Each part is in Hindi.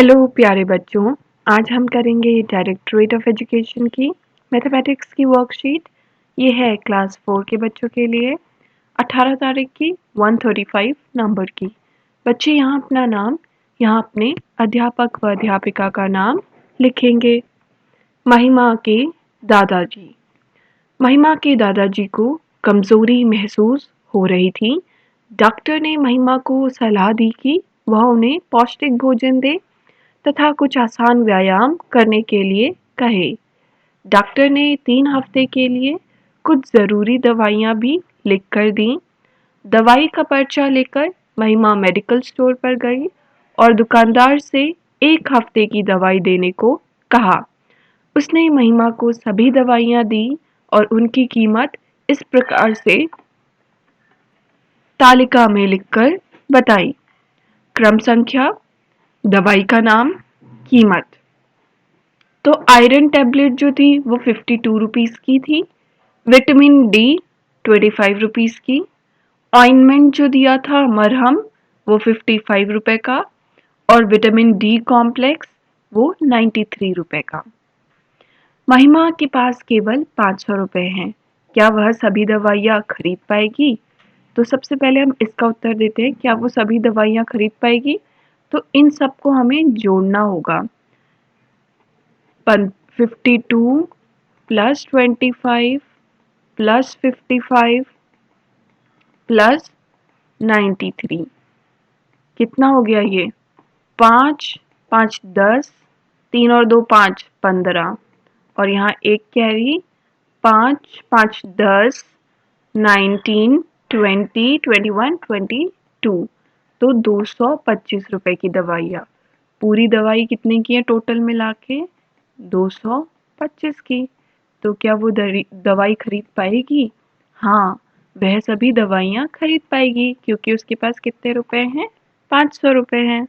हेलो प्यारे बच्चों, आज हम करेंगे डायरेक्टरेट ऑफ एजुकेशन की मैथमेटिक्स की वर्कशीट। ये है क्लास 4 के बच्चों के लिए 18 तारीख की 135 नंबर की। बच्चे यहाँ अपना नाम, यहाँ अपने अध्यापक व अध्यापिका का नाम लिखेंगे। महिमा के दादाजी। महिमा के दादाजी को कमजोरी महसूस हो रही थी। डॉक्टर ने महिमा को सलाह दी कि वह उन्हें पौष्टिक भोजन दे तथा कुछ आसान व्यायाम करने के लिए कहे। डॉक्टर ने 3 हफ्ते के लिए कुछ ज़रूरी दवाइयाँ भी लिख कर दी। दवाई का पर्चा लेकर महिमा मेडिकल स्टोर पर गई और दुकानदार से 1 हफ्ते की दवाई देने को कहा। उसने महिमा को सभी दवाइयाँ दी और उनकी कीमत इस प्रकार से तालिका में लिखकर बताई। क्रम संख्या, दवाई का नाम, कीमत। तो आयरन टैबलेट जो थी वो 52 रुपीज़ की थी। विटामिन डी 25 रुपीज़ की। ऑइंटमेंट जो दिया था मरहम वो 55 रुपए का और विटामिन डी कॉम्प्लेक्स वो 93 रुपए का। महिमा के पास केवल 500 रुपए हैं। क्या वह सभी दवाइयाँ खरीद पाएगी? तो सबसे पहले हम इसका उत्तर देते हैं, क्या वो सभी दवाइयाँ खरीद पाएगी? तो इन सबको हमें जोड़ना होगा। 52 प्लस 25 प्लस 55 प्लस 93 कितना हो गया ये? 5 5 10, 3 और 2 5 15 और यहाँ एक कैरी 5 5 10 19 20 21 22 तो 225 रुपए की दवाइयाँ। पूरी दवाई कितने की है टोटल मिला के? 225 की। तो क्या वो दवाई खरीद पाएगी? हाँ, वह सभी दवाइयाँ खरीद पाएगी क्योंकि उसके पास कितने रुपए हैं? 500 रुपए हैं।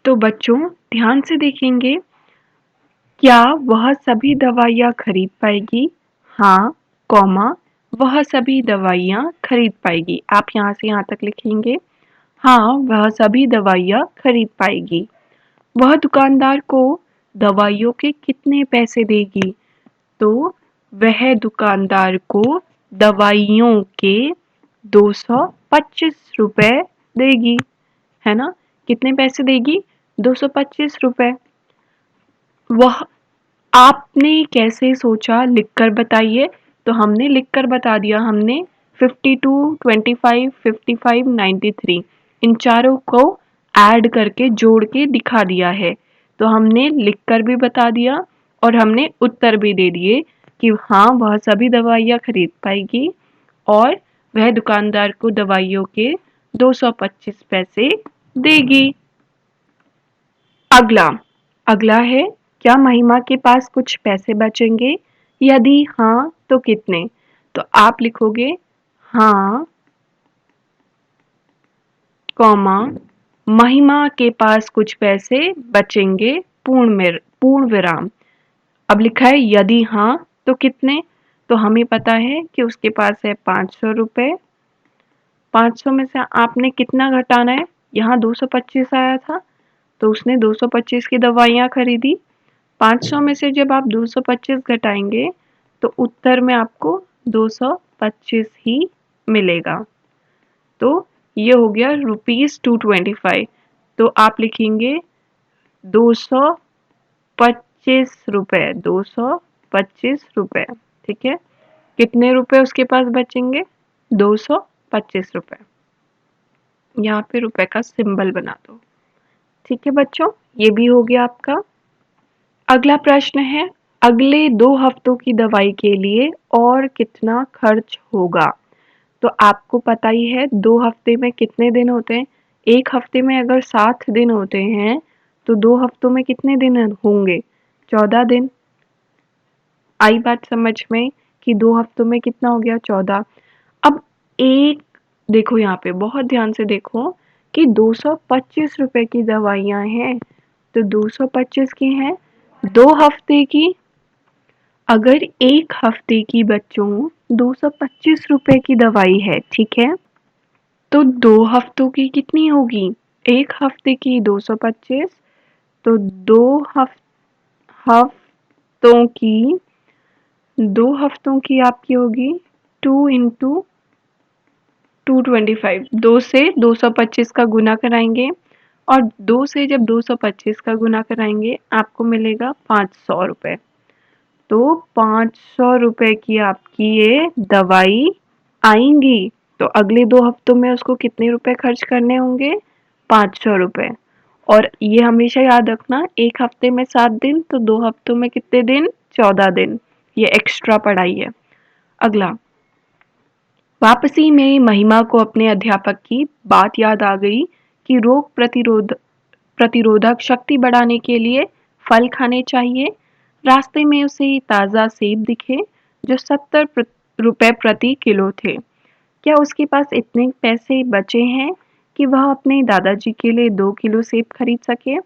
तो बच्चों ध्यान से देखेंगे, क्या वह सभी दवाइयाँ खरीद पाएगी? हाँ, कॉमा वह सभी दवाइयाँ खरीद पाएगी। आप यहाँ से यहाँ तक लिखेंगे। हाँ, वह सभी दवाइयाँ खरीद पाएगी। वह दुकानदार को दवाइयों के कितने पैसे देगी? तो वह दुकानदार को दवाइयों के 225 रुपए देगी, है ना? कितने पैसे देगी? 225 रुपए। वह आपने कैसे सोचा, लिखकर बताइए। तो हमने लिखकर बता दिया। हमने 52, 25, 55, 93 इन चारों को ऐड करके जोड़ के दिखा दिया है। तो हमने लिखकर भी बता दिया और हमने उत्तर भी दे दिए कि हाँ, वह सभी दवाइयाँ खरीद पाएगी और वह दुकानदार को दवाइयों के 225 पैसे देगी। अगला अगला है, क्या महिमा के पास कुछ पैसे बचेंगे? यदि हाँ तो कितने? तो आप लिखोगे हाँ, कॉमा महिमा के पास कुछ पैसे बचेंगे, पूर्ण विराम। अब लिखा है यदि हाँ तो कितने? तो हमें पता है कि उसके पास है 500 रुपए। 500 में से आपने कितना घटाना है? यहाँ 225 आया था तो उसने 225 की दवाइयाँ खरीदी। 500 में से जब आप 225 घटाएंगे तो उत्तर में आपको 225 ही मिलेगा। तो ये हो गया ₹225। तो आप लिखेंगे 225 रुपए, 225 रुपए। ठीक है, कितने रुपए उसके पास बचेंगे? 225 रुपए। यहाँ पे रुपए का सिंबल बना दो। ठीक है बच्चों, ये भी हो गया आपका। अगला प्रश्न है, अगले 2 हफ्तों की दवाई के लिए और कितना खर्च होगा? तो आपको पता ही है 2 हफ्ते में कितने दिन होते हैं? 1 हफ्ते में अगर 7 दिन होते हैं तो 2 हफ्तों में कितने दिन होंगे? 14 दिन। आई बात समझ में कि 2 हफ्तों में कितना हो गया? 14। अब एक देखो, यहाँ पे बहुत ध्यान से देखो कि 225 रुपए की दवाइयाँ हैं तो 225 की हैं 2 हफ्ते की। अगर 1 हफ्ते की बच्चों 225 रुपए की दवाई है, ठीक है, तो 2 हफ्तों की कितनी होगी? 1 हफ्ते की 225 तो 2 हफ्तों की आपकी होगी 2 इंटू 225। 2 से 225 का गुना कराएंगे और 2 से जब 225 का गुना कराएंगे आपको मिलेगा 500 रुपये। तो 500 रुपये की आपकी ये दवाई आएंगी। तो अगले 2 हफ्तों में उसको कितने रुपए खर्च करने होंगे? 500 रुपये। और ये हमेशा याद रखना, 1 हफ्ते में 7 दिन तो 2 हफ्तों में कितने दिन? 14 दिन। ये एक्स्ट्रा पढ़ाई है। अगला, वापसी में महिमा को अपने अध्यापक की बात याद आ गई कि रोग प्रतिरोधक शक्ति बढ़ाने के लिए फल खाने चाहिए। रास्ते में उसे ताज़ा सेब दिखे जो 70 रुपए प्रति किलो थे। क्या उसके पास इतने पैसे बचे हैं कि वह अपने दादाजी के लिए 2 किलो सेब खरीद सके?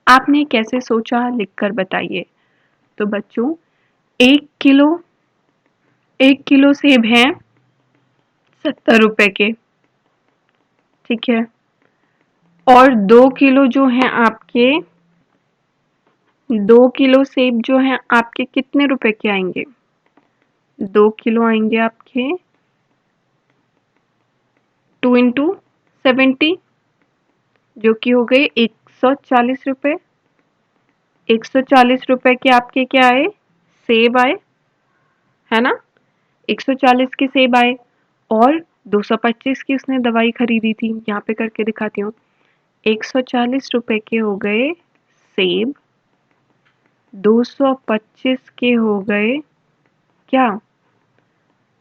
आपने कैसे सोचा, लिखकर बताइए। तो बच्चों, 1 किलो सेब हैं 70 रुपए के, ठीक है। और 2 किलो जो हैं आपके, 2 किलो सेब जो हैं आपके कितने रुपए के आएंगे? 2 किलो आएंगे आपके 2 इंटू 70, जो कि हो गए 140 रुपए। 140 रुपए के आपके क्या आए? सेब आए, है ना? 140 के सेब आए और 225 की उसने दवाई खरीदी थी। यहाँ पे करके दिखाती हूँ। 140 रुपए के हो गए सेब, 225 के हो गए क्या?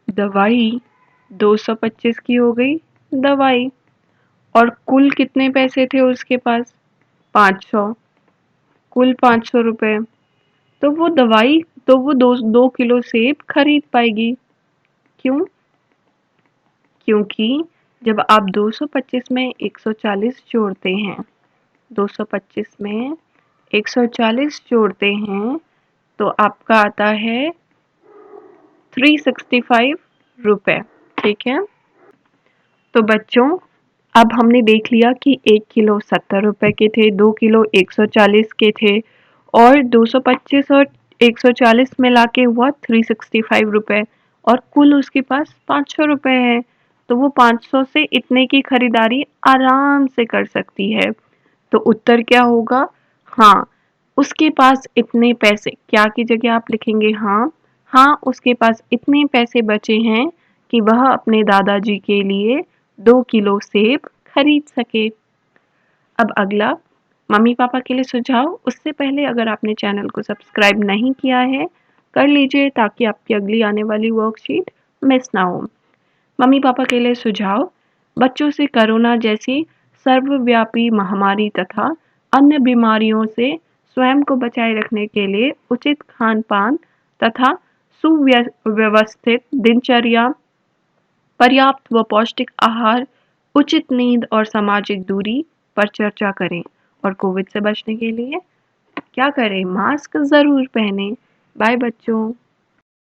दवाई। 225 की हो गई दवाई। और कुल कितने पैसे थे उसके पास? 500। कुल 500 रुपए। तो वो दवाई, तो वो 2 किलो सेब खरीद पाएगी। क्यों? क्योंकि जब आप 225 में 140 जोड़ते हैं, 225 में 140 जोड़ते हैं तो आपका आता है 365 रुपए, ठीक है। तो बच्चों, अब हमने देख लिया कि 1 किलो 70 रुपए के थे, 2 किलो 140 के थे और 225 और 140 मिला के हुआ 365 रुपए और कुल उसके पास 500 रुपए है। तो वो 500 से इतने की खरीदारी आराम से कर सकती है। तो उत्तर क्या होगा? हाँ, उसके पास इतने पैसे, क्या की जगह आप लिखेंगे हाँ। हाँ, उसके पास इतने पैसे बचे हैं कि वह अपने दादाजी के लिए 2 किलो सेब खरीद सके। अब अगला, मम्मी पापा के लिए सुझाव। उससे पहले अगर आपने चैनल को सब्सक्राइब नहीं किया है, कर लीजिए ताकि आपकी अगली आने वाली वर्कशीट मिस ना हो। मम्मी पापा के लिए सुझाव, बच्चों से कोरोना जैसी सर्वव्यापी महामारी तथा अन्य बीमारियों से स्वयं को बचाए रखने के लिए उचित खान पान तथा सुव्यवस्थित दिनचर्या, पर्याप्त व पौष्टिक आहार, उचित नींद और सामाजिक दूरी पर चर्चा करें। और कोविड से बचने के लिए क्या करें? मास्क ज़रूर पहनें। बाय बच्चों।